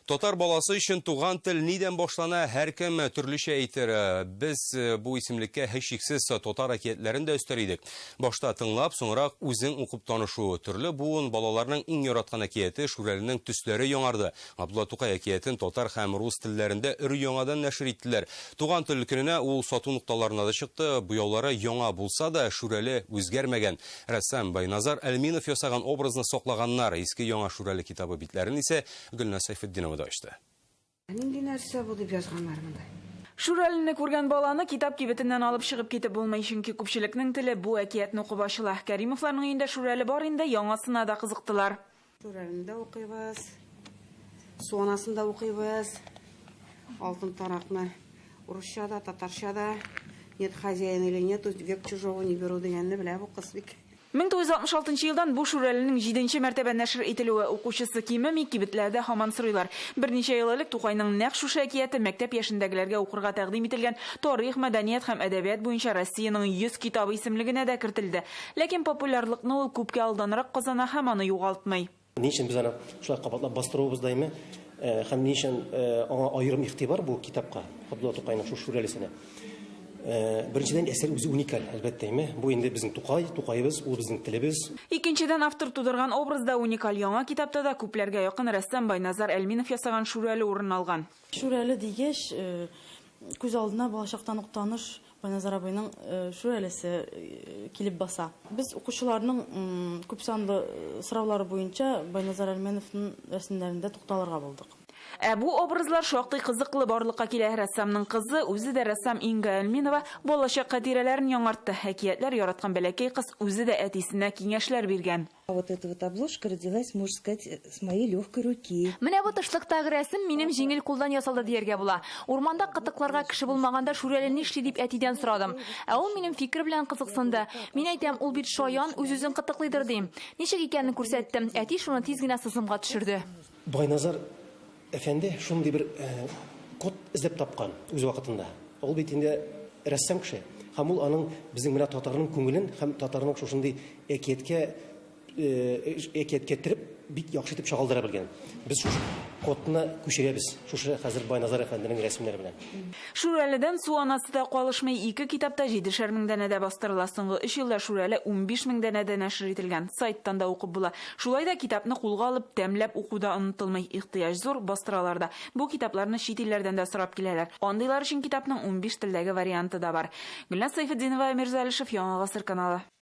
Татар баласы өчен туган тел нидән башлана, һәркем төрлечә әйтер. Без бу исемлеккә һичшиксез татар әкиятләрен дә өстәр идек. Башта тыңлап, соңрак үзең укып танышу. Төрле буын балаларның иң яраткан әкияте Шүрәленең төсләре яңарды. Абдулла Тукай әкиятен татар һәм рус телләрендә өр-яңадан нәшер иттеләр. Туган тел көненә ул сату нукталарына да чыкты. Буяулары яңа булса да, Шүрәле үзгәрмәгән. Рәссам Байназар Әлминов ясаган образны саклаганнар. Иске яңа Шүрәле китабы битләрен исә Гөлнас Сайфетдинова да ачты. Нинди нәрсә бу дип язганнар монда? Шүрәлене күргән баланы китап кибетеннән алып чыгып китеп булмый, чөнки күпчелекнең теле бу әкиятне укып ачыла. Кәримовларның инде Шүрәле бар инде, яңасына да кызыктылар. Шүрәлене дә укыйбыз, суанасын да укыйбыз, алтын таракны урысча да, татарча да, нет хозяина или нет, век чужого не беру дигәнне белә бу кыз бик. 1966 елдан бу Шүрәленең 7нче мәртәбә нәшер ителүе укучысы кимеми кибетләрдә һаман сорыйлар. Берничә ел элек Тукайның нәкъ шушы әкияте мәктәп яшендәгеләргә укырга тәкъдим ителгән тарих, мәдәният һәм әдәбият буенча Россиянең 100 китабы исемлегенә дә кертелде. Ләкин популярлыкны ул күпкә алданрак казана һәм аны югалтмый. Ни өчен без аны шулай кабатлап бастыруыбыз дайымы? Һәм ни өчен аңа аерым игътибар бу китапка, Абдулла Тукайның Шүрәлесенә? Беренчедән әсәр үзе уникаль, әлбәттә, бу инде безнең Тукайыбыз, ул безнең телебез. Икенчедән автор тудырган образда уникаль яңа китапта да күпләргә якын рәссам Байназар Әлминов ясаган Шүрәле урын алган. Шүрәле дигәч, күз алдына балачактан ук таныш Байназар абыйның Шүрәлесе килеп баса. Без укучыларның күп санлы сораулары буенча Байназар Әлминовның рәсемнәрендә тукталырга булдык. Бу образлар шактый кызыклы барлыкка килә. Рәссамның кызы, үзе дә рәссам Инга Әлминова, балачак хатирәләрен яңартты. Әкиятләр яраткан бәләкәй кыз үзе дә әтисенә киңәшләр биргән. Вот эта вот обложка родилась, можно сказать, с моей легкой руки. Менә бу тышлыктагы рәсем минем җиңел кулдан ясалды дияргә була. Урманда кытыкларга кеше булмаганда Шүрәле нишли дип әтидән сорадым. Ул минем фикер белән кызыксынды. Мин әйтәм, ул бит шаян, үз-үзен кытыклыйдыр дим. Ничек икәнен күрсәттем. Әти шуны тиз генә сызымга төшерде. Байназар әфәнде шундый бер код эзләп тапкан үз вакытында. Ул бит инде рәссам кеше. Һәм ул аның безнең менә татарның күңелен һәм татарның шушындый әкияткә тиреп бик яхшы итеп чагалдыра белгән. Без шушы кодны күчерәбез. Шушы хәзер Байназар әфәнденең рәсемнәре белән. Шүрәледән суанасы да калышмый, 2 китапта 7,5 мең дәнәдә бастырыла. Соңгы 3 елда Шүрәле 15 мең дәнәдә нәшер ителгән. Сайттан да укып була. Шулай да китапны кулга алып, тәмләп укуда онытылмый. Ихтыяҗ зур, бастыраларда. Бу китапларны чит илләрдән дә сорап киләләр. Андыйлар өчен китапның 15 телдәге варианты да бар. Гөлнас Сайфетдинова, Мирза Алишев, Яңа гасыр каналы.